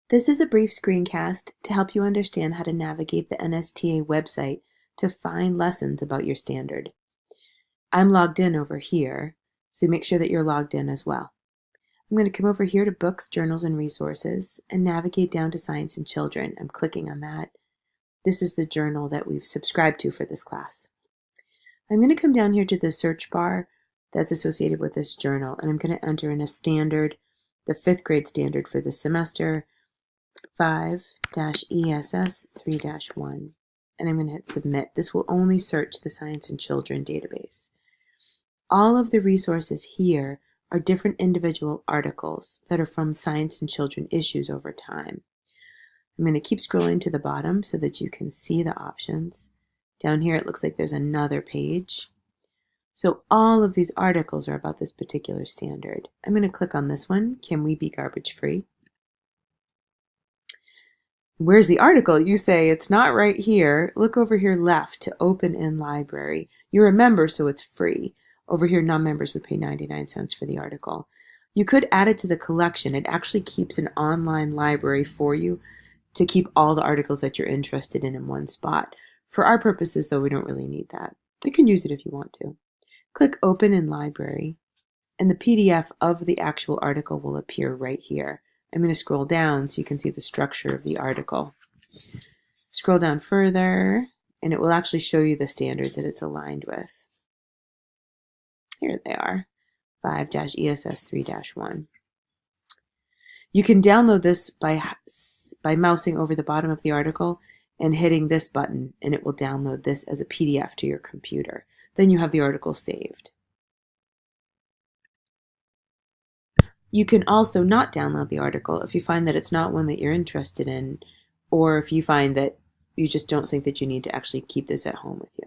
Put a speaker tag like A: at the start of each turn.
A: This is a brief screencast to help you understand how to navigate the NSTA website to find lessons about your standard. I'm logged in over here, so make sure that you're logged in as well. I'm going to come over here to Books, Journals, and Resources and navigate down to Science and Children. I'm clicking on that. This is the journal that we've subscribed to for this class. I'm going to come down here to the search bar that's associated with this journal, and I'm going to enter in a standard, the 5th grade standard for this semester, 5-ESS 3-1, and I'm going to hit submit. This will only search the Science and Children database. All of the resources here are different individual articles that are from Science and Children issues over time. I'm going to keep scrolling to the bottom so that you can see the options. Down here it looks like there's another page. So all of these articles are about this particular standard. I'm going to click on this one, Can We Be Garbage Free? Where's the article? You say it's not right here. Look over here left to open in library. You're a member, so it's free. Over here, non-members would pay 99 cents for the article. You could add it to the collection. It actually keeps an online library for you to keep all the articles that you're interested in one spot. For our purposes, though, we don't really need that. You can use it if you want to. Click Open in Library, and the PDF of the actual article will appear right here. I'm going to scroll down so you can see the structure of the article. Scroll down further, and it will actually show you the standards that it's aligned with. Here they are, 5-ESS 3-1. You can download this by mousing over the bottom of the article and hitting this button, and it will download this as a PDF to your computer. Then you have the article saved. You can also not download the article if you find that it's not one that you're interested in, or if you find that you just don't think that you need to actually keep this at home with you.